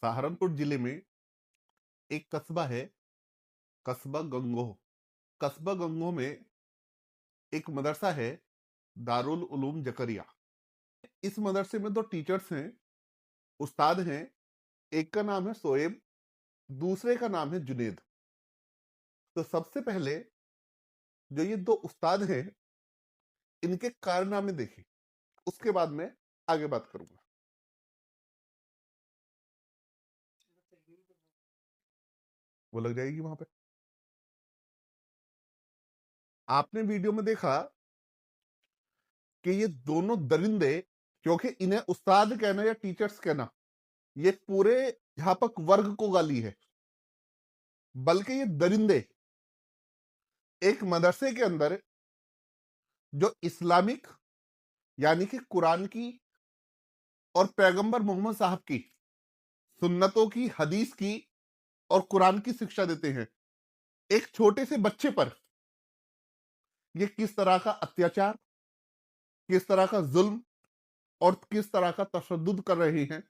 सहारनपुर जिले में एक कस्बा है, कस्बा गंगोह। कस्बा गंगोह में एक मदरसा है, दारुल उलूम जकरिया। इस मदरसे में दो टीचर्स हैं, उस्ताद हैं। एक का नाम है सोएब, दूसरे का नाम है जुनेद। तो सबसे पहले जो ये दो उस्ताद हैं, इनके कारनामे देखें, उसके बाद मैं आगे बात करूंगा। वो लग जाएगी वहां पे। आपने वीडियो में देखा कि ये दोनों दरिंदे, क्योंकि इन्हें उस्ताद कहना या टीचर्स कहना, ये पूरे अध्यापक वर्ग को गाली है, बल्कि ये दरिंदे एक मदरसे के अंदर जो इस्लामिक यानी कि कुरान की और पैगंबर मोहम्मद साहब की सुन्नतों की, हदीस की और कुरान की शिक्षा देते हैं, एक छोटे से बच्चे पर ये किस तरह का अत्याचार, किस तरह का जुल्म और किस तरह का तशद्दुद कर रहे हैं।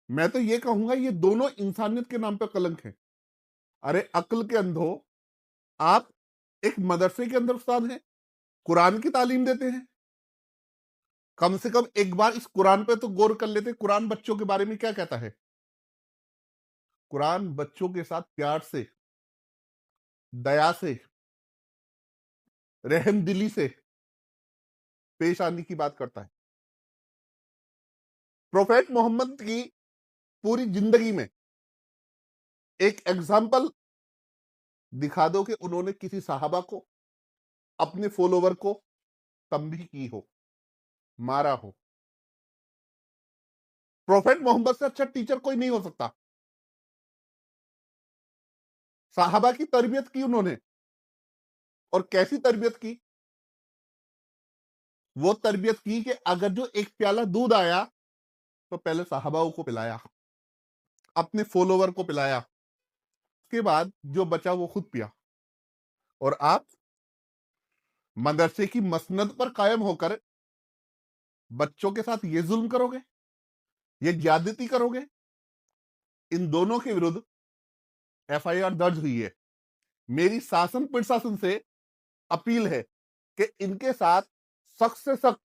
मैं तो ये कहूंगा ये दोनों इंसानियत के नाम पर कलंक है। अरे अक्ल के अंधो, आप एक मदरसे के अंदर उस्ताद हैं, कुरान की तालीम देते हैं, कम से कम एक बार इस कुरान पे तो गौर कर लेते। कुरान बच्चों के बारे में क्या कहता है? कुरान बच्चों के साथ प्यार से, दया से, रहम दिली से पेश आने की बात करता है। प्रोफेट मोहम्मद की पूरी जिंदगी में एक एग्जाम्पल दिखा दो कि उन्होंने किसी साहबा को, अपने फॉलोवर को तंबीह की हो, मारा हो। प्रोफेट मोहम्मद से अच्छा टीचर कोई नहीं हो सकता। साहबा की तरबियत की उन्होंने, और कैसी तरबियत की? वो तरबियत की कि अगर जो एक प्याला दूध आया तो पहले साहबाओं को पिलाया, अपने फॉलोवर को पिलाया, उसके बाद जो बचा वो खुद पिया। और आप मदरसे की मसनद पर कायम होकर बच्चों के साथ ये जुल्म करोगे, ये ज्यादती करोगे। इन दोनों के विरुद्ध एफआईआर दर्ज हुई है। मेरी शासन प्रशासन से अपील है कि इनके साथ सख्त से सख्त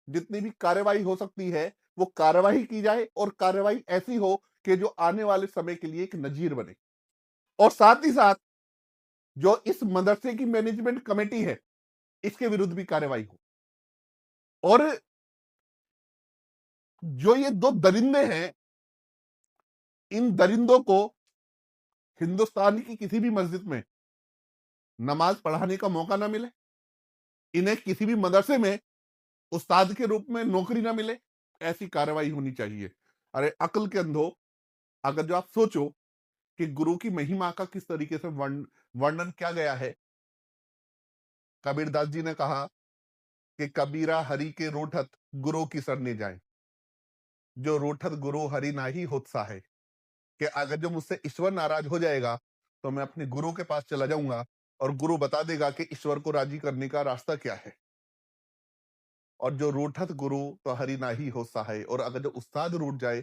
जितनी भी कार्रवाई हो सकती है वो कार्रवाई की जाए, और कार्रवाई ऐसी हो कि जो आने वाले समय के लिए एक नजीर बने। और साथ ही साथ जो इस मदरसे की मैनेजमेंट कमेटी है, इसके विरुद्ध भी कार्रवाई हो। और जो ये दो दरिंदे हैं, इन दरिंदों को हिंदुस्तान की किसी भी मस्जिद में नमाज पढ़ाने का मौका ना मिले, इन्हें किसी भी मदरसे में उस्ताद के रूप में नौकरी ना मिले, ऐसी कार्रवाई होनी चाहिए। अरे अक्ल के अंधो, अगर जो आप सोचो कि गुरु की महिमा का किस तरीके से वर्णन किया गया है। कबीरदास जी ने कहा कि कबीरा हरि के रोठत गुरु की सरने जाए, जो रोठत गुरु हरि नाही होता है। कि अगर जो मुझसे ईश्वर नाराज हो जाएगा तो मैं अपने गुरु के पास चला जाऊंगा और गुरु बता देगा कि ईश्वर को राजी करने का रास्ता क्या है। और जो रूठत गुरु तो हरि नाही होता है, और अगर जो उस्ताद रूठ जाए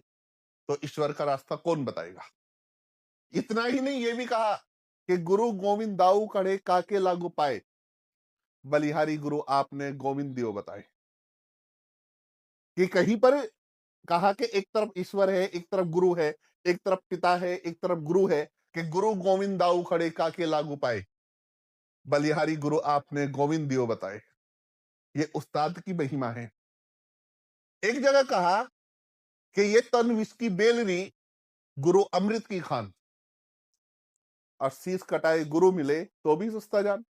तो ईश्वर का रास्ता कौन बताएगा। इतना ही नहीं, ये भी कहा कि गुरु गोविंद दाऊ कड़े काके लागू पाए, बलिहारी गुरु आपने गोविंद दियो बताए। कि कहीं पर कहा कि एक तरफ ईश्वर है, एक तरफ गुरु है, एक तरफ पिता है, एक तरफ गुरु है, कि गुरु गोविंद दाऊ खड़े काके लागू पाए, बलिहारी गुरु आपने गोविंद दियो बताए। ये उस्ताद की महिमा है। एक जगह कहा कि ये तन विष की बेलनी, गुरु अमृत की खान, और शीश कटाए गुरु मिले तो भी सस्ता जान।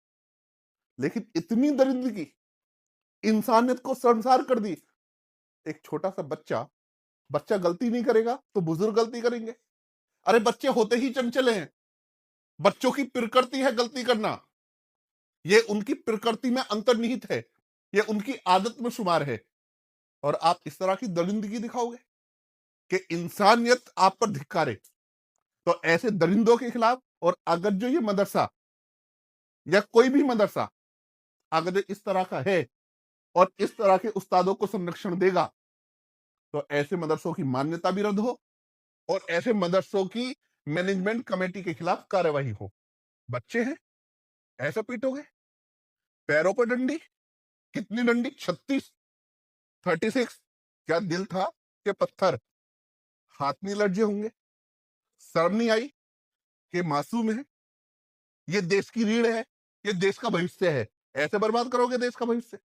लेकिन इतनी दरिंदगी, इंसानियत को शर्मसार कर दी। एक छोटा सा बच्चा, बच्चा गलती नहीं करेगा तो बुजुर्ग गलती करेंगे। अरे बच्चे होते ही चंचल हैं, बच्चों की प्रकृति है गलती करना, ये उनकी प्रकृति में अंतर्निहित है, ये उनकी आदत में शुमार है। और आप इस तरह की दरिंदगी दिखाओगे कि इंसानियत आप पर धिक्कारे। तो ऐसे दरिंदों के खिलाफ, और अगर जो ये मदरसा या कोई भी मदरसा अगर जो इस तरह का है और इस तरह के उस्तादों को संरक्षण देगा, तो ऐसे मदरसों की मान्यता भी रद्द हो और ऐसे मदरसों की मैनेजमेंट कमेटी के खिलाफ कार्यवाही हो। बच्चे हैं, ऐसे पीटोगे? पैरों पर डंडी? कितनी डंडी? 36, 36? क्या दिल था कि पत्थर? हाथ नहीं लर्जे होंगे? शर्म नहीं आई कि मासूम है? ये देश की रीढ़ है, ये देश का भविष्य है, ऐसे बर्बाद करोगे देश का भविष्य?